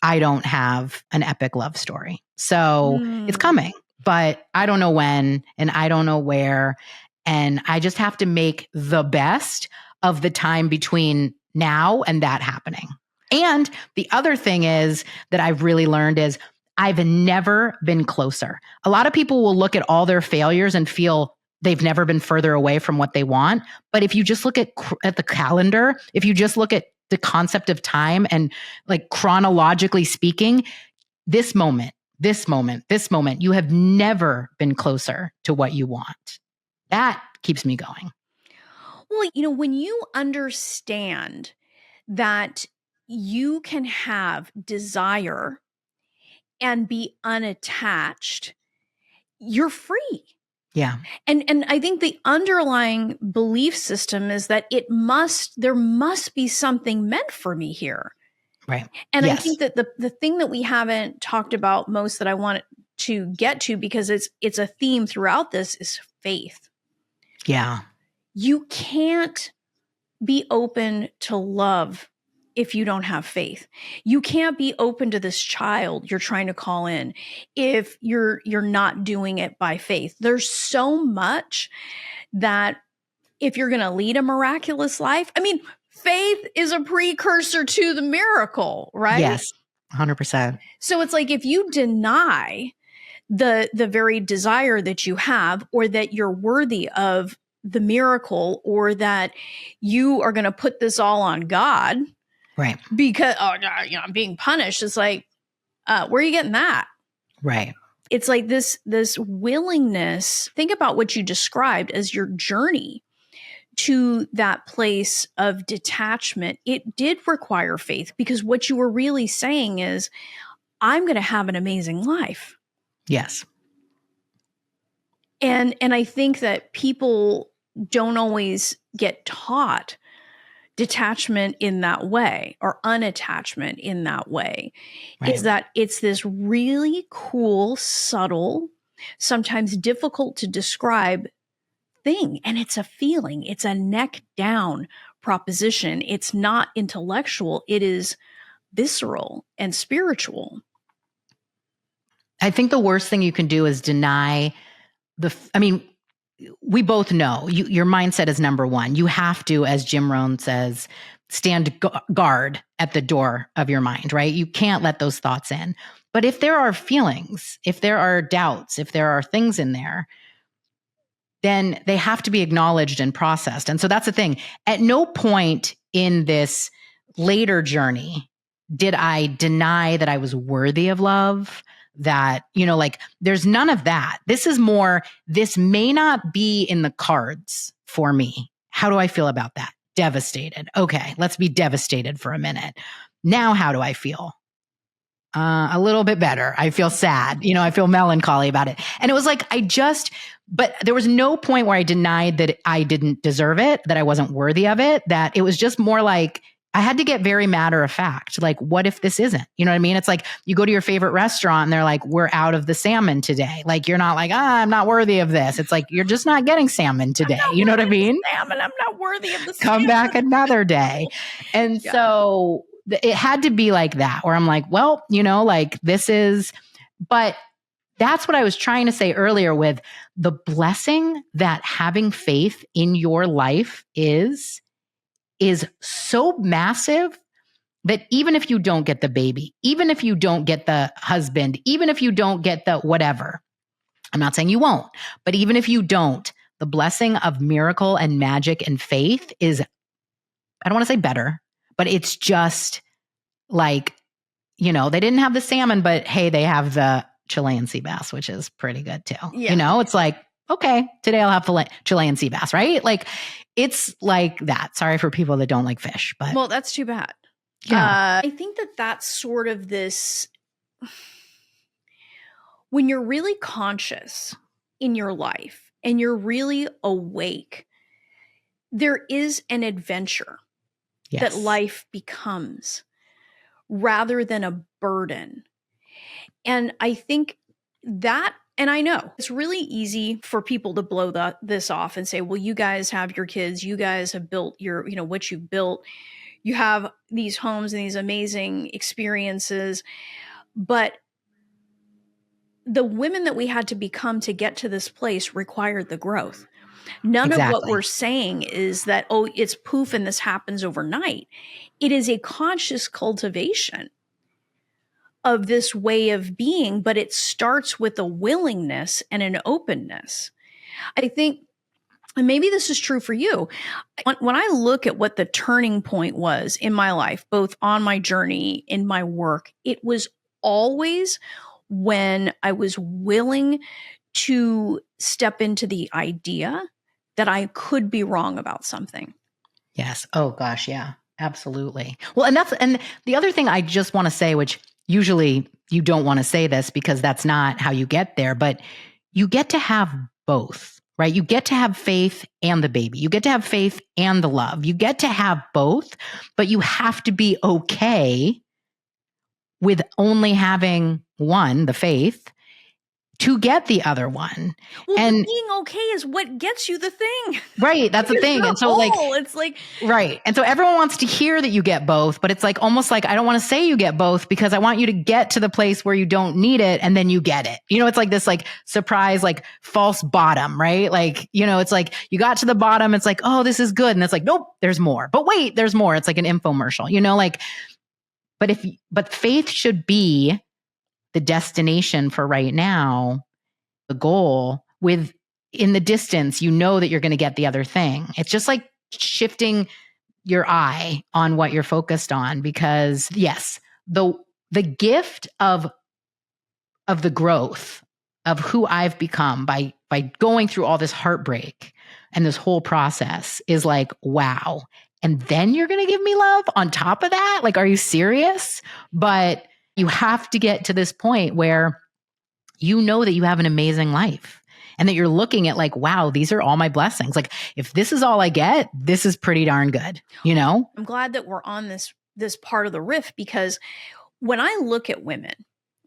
I don't have an epic love story. So it's coming, but I don't know when and I don't know where. And I just have to make the best of the time between now and that happening. And the other thing is that I've really learned is I've never been closer. A lot of people will look at all their failures and feel they've never been further away from what they want. But if you just look at the calendar, if you just look at the concept of time and like chronologically speaking, this moment, you have never been closer to what you want. That keeps me going. Well, when you understand that you can have desire and be unattached, you're free. Yeah. And I think the underlying belief system is that there must be something meant for me here. Right. And yes. I think that the thing that we haven't talked about most that I want to get to, because it's a theme throughout this, is faith. Yeah. You can't be open to love if you don't have faith. You can't be open to this child you're trying to call in if you're not doing it by faith. There's so much that if you're going to lead a miraculous life, faith is a precursor to the miracle, right? Yes, 100%. So it's like if you deny the very desire that you have, or that you're worthy of the miracle, or that you are going to put this all on God, right? Because I'm being punished. It's like, where are you getting that? Right. It's like this willingness. Think about what you described as your journey to that place of detachment. It did require faith, because what you were really saying is, I'm going to have an amazing life. Yes. And I think that people don't always get taught detachment in that way, or unattachment in that way. Right. Is that it's this really cool, subtle, sometimes difficult to describe thing. And it's a feeling. It's a neck down proposition. It's not intellectual. It is visceral and spiritual. I think the worst thing you can do is deny we both know your mindset is number one. You have to, as Jim Rohn says, stand guard at the door of your mind, right? You can't let those thoughts in. But if there are feelings, if there are doubts, if there are things in there, then they have to be acknowledged and processed. And so that's the thing. At no point in this later journey did I deny that I was worthy of love, that, there's none of that. This is more, this may not be in the cards for me. How do I feel about that? Devastated. Okay, let's be devastated for a minute. Now, how do I feel? a little bit better. I feel sad. I feel melancholy about it. And it was like, but there was no point where I denied that I didn't deserve it, that I wasn't worthy of it, that it was just more like, I had to get very matter of fact. Like, what if this isn't? You know what I mean? It's like you go to your favorite restaurant and they're like, we're out of the salmon today. Like, you're not like, I'm not worthy of this. It's like, you're just not getting salmon today. You know what I mean? Salmon, I'm not worthy of the salmon. Come back another day. And so it had to be like that, where I'm like, well, like this is, but that's what I was trying to say earlier with the blessing that having faith in your life is so massive that even if you don't get the baby, even if you don't get the husband, even if you don't get the whatever, I'm not saying you won't, but even if you don't, the blessing of miracle and magic and faith is, I don't want to say better, but it's just like, they didn't have the salmon, but hey, they have the Chilean sea bass, which is pretty good too. Yeah. It's like, okay, today I'll have Chilean sea bass, right? Like, it's like that. Sorry for people that don't like fish, but. Well, that's too bad. Yeah. I think that that's sort of this, when you're really conscious in your life and you're really awake, there is an adventure that life becomes rather than a burden. And I think that, and I know it's really easy for people to blow this off and say, well, you guys have your kids, you guys have built your, what you built, you have these homes and these amazing experiences. But the women that we had to become to get to this place required the growth. None of what we're saying is that, oh, it's poof and this happens overnight. It is a conscious cultivation of this way of being, but it starts with a willingness and an openness. I think, and maybe this is true for you, when I look at what the turning point was in my life, both on my journey, in my work, it was always when I was willing to step into the idea that I could be wrong about something. Yes. Oh gosh. Yeah, absolutely. Well, and the other thing I just want to say, which usually you don't want to say this because that's not how you get there, but you get to have both, right? You get to have faith and the baby. You get to have faith and the love. You get to have both, but you have to be okay with only having one, the faith, to get the other one. Well, and being okay is what gets you the thing. Right. That's the thing. And so it's like, right. And so everyone wants to hear that you get both, but it's like, almost like, I don't want to say you get both because I want you to get to the place where you don't need it. And then you get it. It's like this, like surprise, like false bottom, right? Like, it's like you got to the bottom. It's like, oh, this is good. And it's like, nope, there's more, but wait, there's more. It's like an infomercial, but faith should be the destination for right now, the goal. With in the distance, that you're going to get the other thing. It's just like shifting your eye on what you're focused on, because yes, the gift of the growth of who I've become by going through all this heartbreak and this whole process is like, wow. And then you're going to give me love on top of that? Like, are you serious? But you have to get to this point where that you have an amazing life and that you're looking at like, wow, these are all my blessings. Like, if this is all I get, this is pretty darn good, I'm glad that we're on this part of the riff, because when I look at women,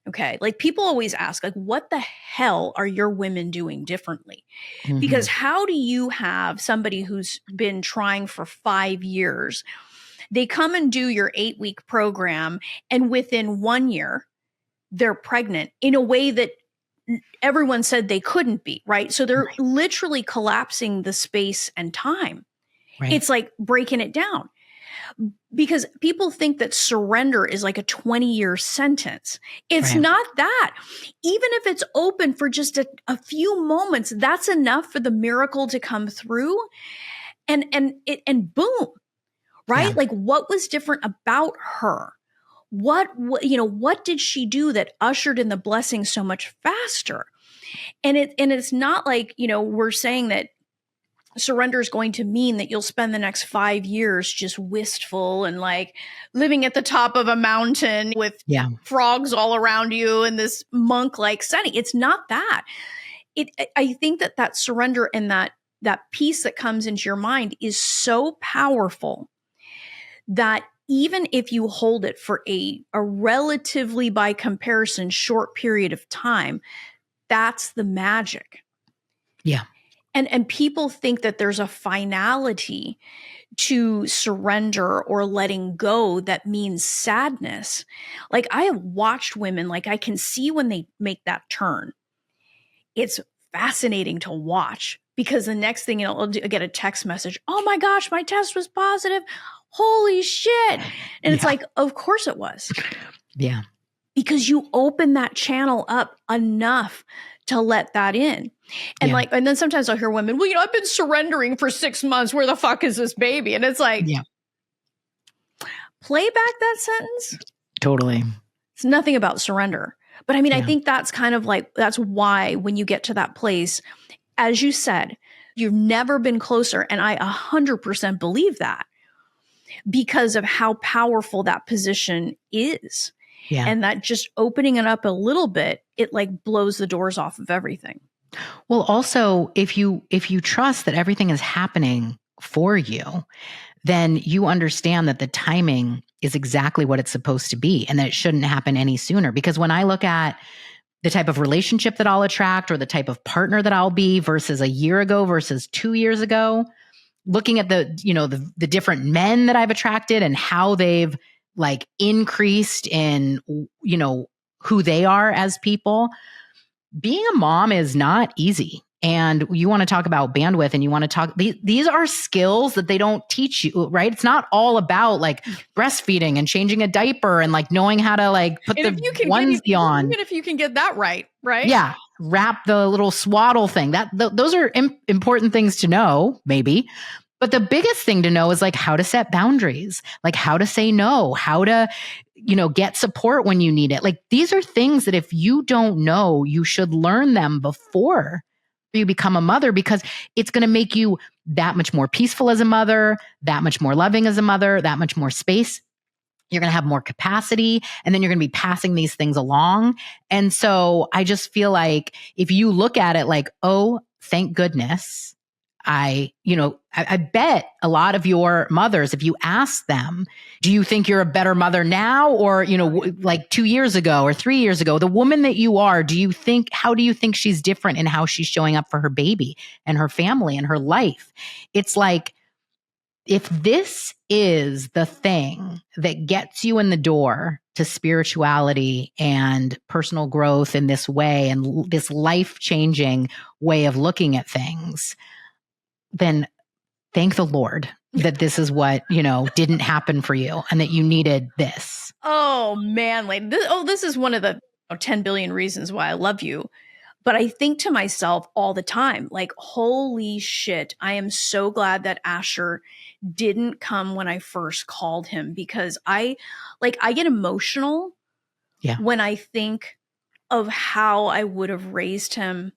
okay, like people always ask, like, what the hell are your women doing differently? Mm-hmm. Because how do you have somebody who's been trying for 5 years, they come and do your 8-week program, and within 1 year, they're pregnant in a way that everyone said they couldn't be, right? So they're literally collapsing the space and time. Right. It's like breaking it down, because people think that surrender is like a 20-year sentence. It's not that. Even if it's open for just a few moments, that's enough for the miracle to come through, and boom, right? Yeah. Like, what was different about her? What did she do that ushered in the blessing so much faster? And it's not like, we're saying that surrender is going to mean that you'll spend the next 5 years just wistful and like living at the top of a mountain with frogs all around you and this monk-like setting. It's not that. I think that surrender and that peace that comes into your mind is so powerful that even if you hold it for a relatively, by comparison, short period of time, that's the magic. Yeah. And people think that there's a finality to surrender or letting go that means sadness. Like, I have watched women, like, I can see when they make that turn. It's fascinating to watch, because the next thing, I'll get a text message. Oh my gosh, my test was positive. Holy shit. And it's like, of course it was. Yeah. Because you open that channel up enough to let that in. And and then sometimes I'll hear women, well, I've been surrendering for 6 months. Where the fuck is this baby? And it's like, play back that sentence. Totally. It's nothing about surrender. But I mean, I think that's kind of like, that's why when you get to that place, as you said, you've never been closer. And I 100% believe that, because of how powerful that position is. Yeah. And that just opening it up a little bit, it like blows the doors off of everything. Well, also, if you trust that everything is happening for you, then you understand that the timing is exactly what it's supposed to be and that it shouldn't happen any sooner. Because when I look at the type of relationship that I'll attract or the type of partner that I'll be versus a year ago versus 2 years ago, looking at the different men that I've attracted and how they've like increased in, who they are as people, being a mom is not easy. And you want to talk about bandwidth and you want to talk, these are skills that they don't teach you, right? It's not all about like breastfeeding and changing a diaper and like knowing how to like put the onesie on. Even if you can get that right? Yeah. Wrap the little swaddle thing. Those are important things to know, maybe. But the biggest thing to know is like how to set boundaries, like how to say no, how to, get support when you need it. Like these are things that if you don't know, you should learn them before you become a mother, because it's going to make you that much more peaceful as a mother, that much more loving as a mother, that much more space. You're going to have more capacity, and then you're going to be passing these things along. And so I just feel like if you look at it like, oh, thank goodness, I bet a lot of your mothers, if you ask them, do you think you're a better mother now or, like 2 years ago or 3 years ago, the woman that you are, how do you think she's different in how she's showing up for her baby and her family and her life? It's like, if this is the thing that gets you in the door to spirituality and personal growth in this way and this life-changing way of looking at things, then thank the Lord that this is what, didn't happen for you and that you needed this. Oh man, this is one of the 10 billion reasons why I love you. But I think to myself all the time, like, holy shit, I am so glad that Asher didn't come when I first called him, because I get emotional when I think of how I would have raised him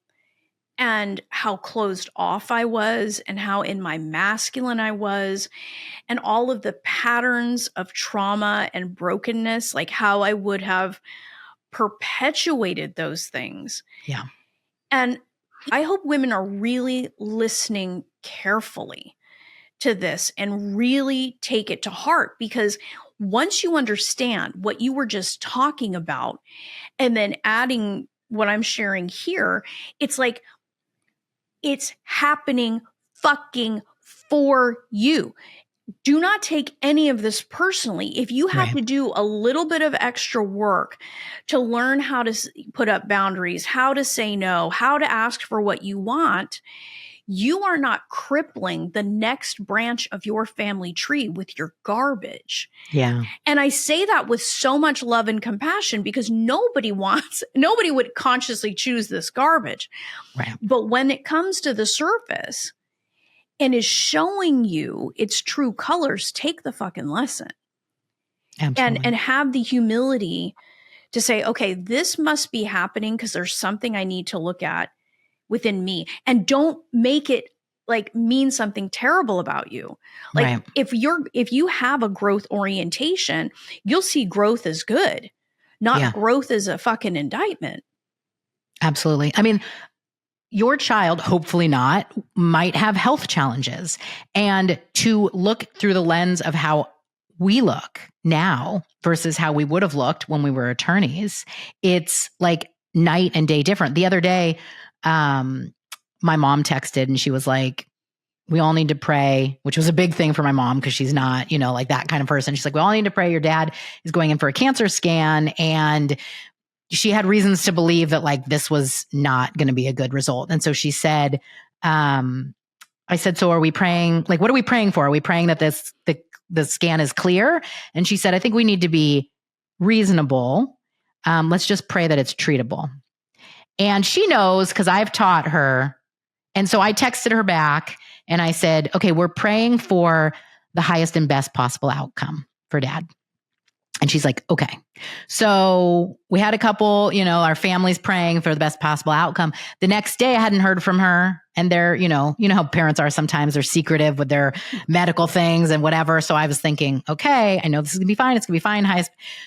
and how closed off I was and how in my masculine I was and all of the patterns of trauma and brokenness, like how I would have perpetuated those things. Yeah. And I hope women are really listening carefully to this and really take it to heart, because once you understand what you were just talking about and then adding what I'm sharing here, it's like, it's happening fucking for you. Do not take any of this personally. If you have to do a little bit of extra work to learn how to put up boundaries, how to say no, how to ask for what you want, you are not crippling the next branch of your family tree with your garbage. Yeah. And I say that with so much love and compassion, because nobody would consciously choose this garbage. Right. But when it comes to the surface and is showing you its true colors, take the fucking lesson. Absolutely. And have the humility to say, okay, this must be happening because there's something I need to look at within me. And don't make it like mean something terrible about you. Like Right. if you have a growth orientation, you'll see growth as good, not growth as a fucking indictment. Absolutely. I mean, your child, hopefully not, might have health challenges. And to look through the lens of how we look now versus how we would have looked when we were attorneys, it's like night and day different. The other day, my mom texted and she was like, we all need to pray, which was a big thing for my mom because she's not, like that kind of person. She's like, we all need to pray. Your dad is going in for a cancer scan. And she had reasons to believe that like this was not going to be a good result. And so she said, I said, so are we praying? Like, what are we praying for? Are we praying that the scan is clear? And she said, I think we need to be reasonable. Let's just pray that it's treatable. And she knows because I've taught her. And so I texted her back and I said, okay, we're praying for the highest and best possible outcome for dad. And she's like, okay. So we had a couple, our family's praying for the best possible outcome. The next day I hadn't heard from her. And they're, you know how parents are sometimes, they're secretive with their medical things and whatever. So I was thinking, okay, I know this is gonna be fine. It's gonna be fine.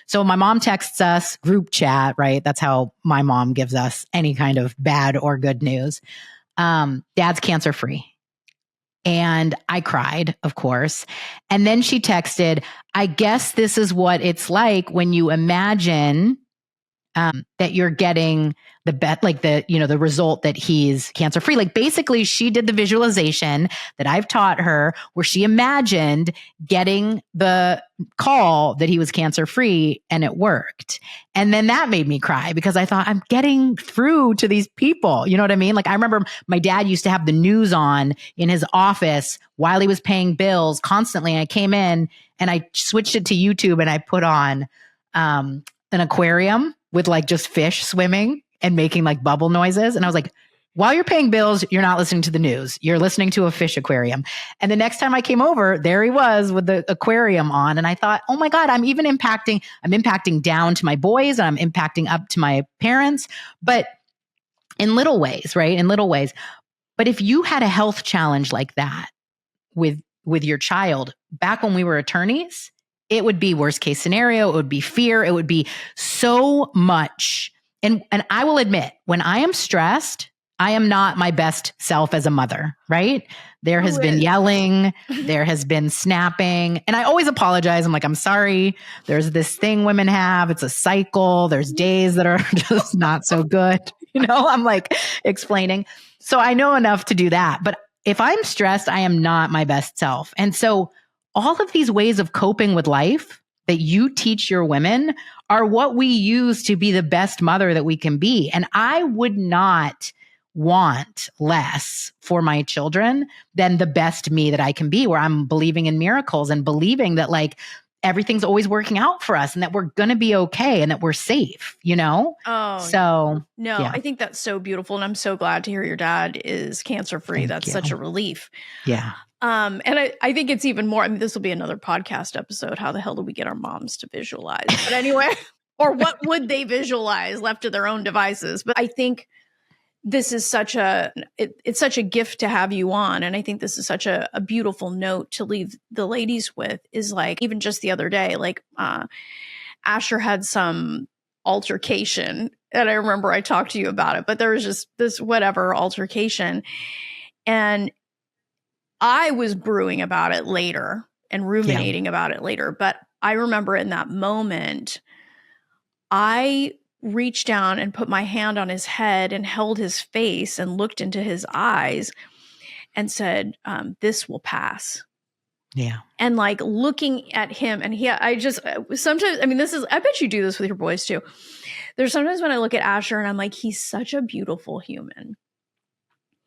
So my mom texts us group chat, right? That's how my mom gives us any kind of bad or good news. Dad's cancer free. And I cried, of course. And then she texted, I guess this is what it's like when you imagine that you're getting the result that he's cancer free. Like basically she did the visualization that I've taught her where she imagined getting the call that he was cancer free and it worked. And then that made me cry because I thought I'm getting through to these people. You know what I mean? Like I remember my dad used to have the news on in his office while he was paying bills constantly. And I came in and I switched it to YouTube and I put on an aquarium with like just fish swimming and making like bubble noises. And I was like, while you're paying bills, you're not listening to the news. You're listening to a fish aquarium. And the next time I came over, there he was with the aquarium on. And I thought, oh my God, I'm impacting down to my boys and I'm impacting up to my parents, but in little ways, right? In little ways. But if you had a health challenge like that with your child back when we were attorneys, it would be worst case scenario. It would be fear. It would be so much. And I will admit, when I am stressed, I am not my best self as a mother, right? There has been yelling. There has been snapping. And I always apologize. I'm like, I'm sorry. There's this thing women have. It's a cycle. There's days that are just not so good. I'm like explaining. So I know enough to do that. But if I'm stressed, I am not my best self. And so all of these ways of coping with life that you teach your women are what we use to be the best mother that we can be. And I would not want less for my children than the best me that I can be, where I'm believing in miracles and believing that like everything's always working out for us and that we're going to be okay and that we're safe, Oh, so no, yeah. I think that's so beautiful. And I'm so glad to hear your dad is cancer free. That's such a relief. Yeah. And I think it's even more, this will be another podcast episode. How the hell do we get our moms to visualize? But anyway, or what would they visualize left to their own devices? But I think this is it's such a gift to have you on. And I think this is such a beautiful note to leave the ladies with is like, even just the other day, like Asher had some altercation. And I remember I talked to you about it, but there was just this whatever altercation. And I was brewing about it later and ruminating about it later. But I remember in that moment, I reached down and put my hand on his head and held his face and looked into his eyes and said, this will pass. Yeah. And like looking at him and sometimes, I bet you do this with your boys too. There's sometimes when I look at Asher and I'm like, he's such a beautiful human.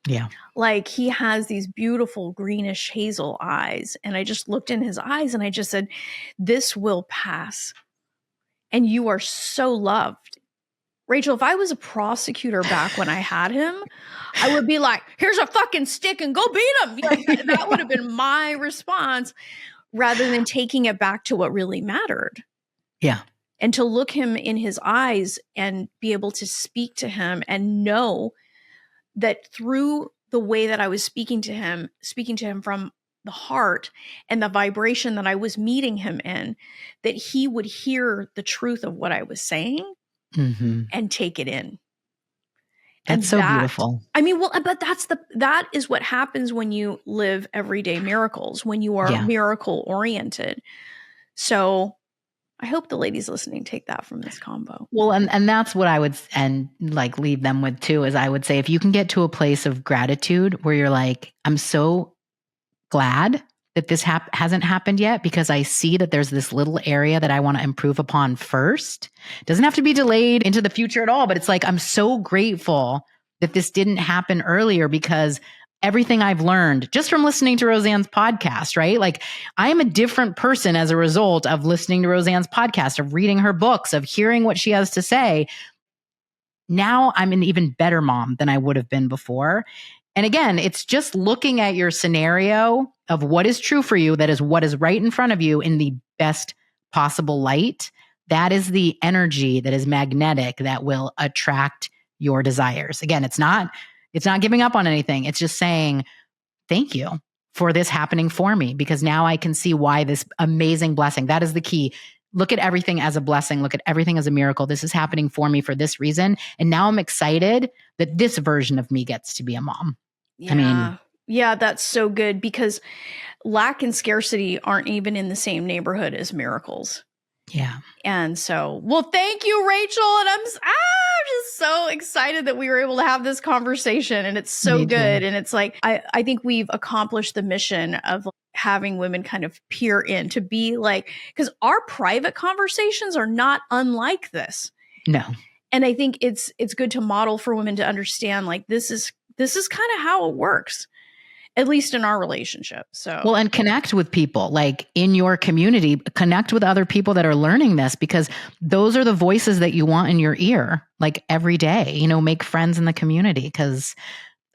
Yeah. Like he has these beautiful greenish hazel eyes. And I just looked in his eyes and I just said, this will pass. And you are so loved. Rachel, if I was a prosecutor back when I had him, I would be like, here's a fucking stick and go beat him. Like, that would have been my response rather than taking it back to what really mattered. Yeah. And to look him in his eyes and be able to speak to him and know that through the way that I was speaking to him from the heart and the vibration that I was meeting him in, that he would hear the truth of what I was saying and take it in. That's so beautiful. I mean, well, but that is what happens when you live everyday miracles, when you are miracle oriented. So I hope the ladies listening take that from this combo. Well, and that's what I would leave them with too, is I would say, if you can get to a place of gratitude where you're like, I'm so glad that this hasn't happened yet, because I see that there's this little area that I want to improve upon first. It doesn't have to be delayed into the future at all, but it's like, I'm so grateful that this didn't happen earlier, because everything I've learned just from listening to Roseanne's podcast, right? Like, I am a different person as a result of listening to Roseanne's podcast, of reading her books, of hearing what she has to say. Now I'm an even better mom than I would have been before. And again, it's just looking at your scenario of what is true for you, that is what is right in front of you, in the best possible light. That is the energy that is magnetic, that will attract your desires. Again, it's not giving up on anything. It's just saying, thank you for this happening for me, because now I can see why this amazing blessing. That is the key. Look at everything as a blessing. Look at everything as a miracle. This is happening for me for this reason. And now I'm excited that this version of me gets to be a mom. Yeah, that's so good, because lack and scarcity aren't even in the same neighborhood as miracles. Yeah. And so, well, thank you, Rachel. And I'm just so excited that we were able to have this conversation, and it's so good. And it's like, I think we've accomplished the mission of having women kind of peer in, to be like, because our private conversations are not unlike this. No. And I think it's good to model for women to understand, like, this is kind of how it works, at least in our relationship. So, well, and connect with people, like, in your community, connect with other people that are learning this, because those are the voices that you want in your ear, like, every day. Make friends in the community, because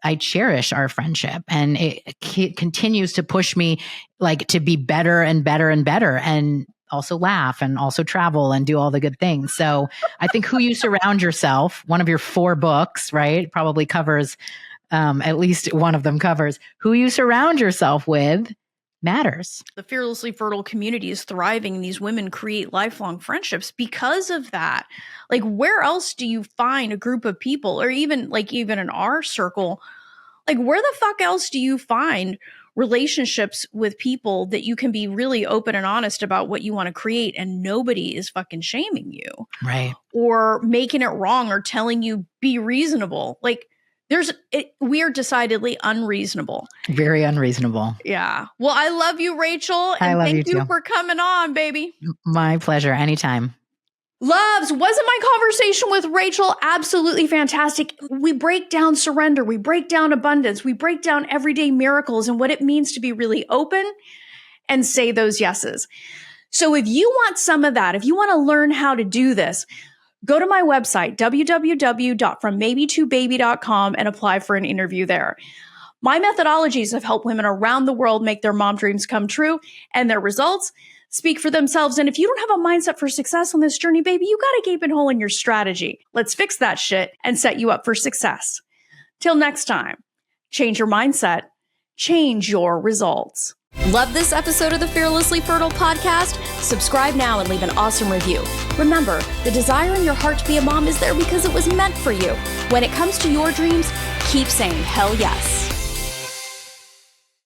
I cherish our friendship, and it continues to push me, like, to be better and better and better, and also laugh, and also travel, and do all the good things. So I think who you surround yourself, one of your 4 books, right, probably covers, at least one of them covers, who you surround yourself with matters. The Fearlessly Fertile community is thriving, and these women create lifelong friendships because of that. Like, where else do you find a group of people, or even in our circle, like, where the fuck else do you find relationships with people that you can be really open and honest about what you want to create, and nobody is fucking shaming you, right, or making it wrong, or telling you be reasonable? Like, we are decidedly unreasonable. Very unreasonable. Yeah. Well, I love you, Rachel. And I love thank you you for coming on, baby. My pleasure. Anytime. Loves, wasn't my conversation with Rachel absolutely fantastic? We break down surrender. We break down abundance. We break down everyday miracles and what it means to be really open and say those yeses. So if you want some of that, if you want to learn how to do this, go to my website, www.frommaybe2baby.com, and apply for an interview there. My methodologies have helped women around the world make their mom dreams come true, and their results speak for themselves. And if you don't have a mindset for success on this journey, baby, you got a gaping hole in your strategy. Let's fix that shit and set you up for success. Till next time, change your mindset, change your results. Love this episode of the Fearlessly Fertile podcast? Subscribe now and leave an awesome review. Remember, the desire in your heart to be a mom is there because it was meant for you. When it comes to your dreams, keep saying hell yes.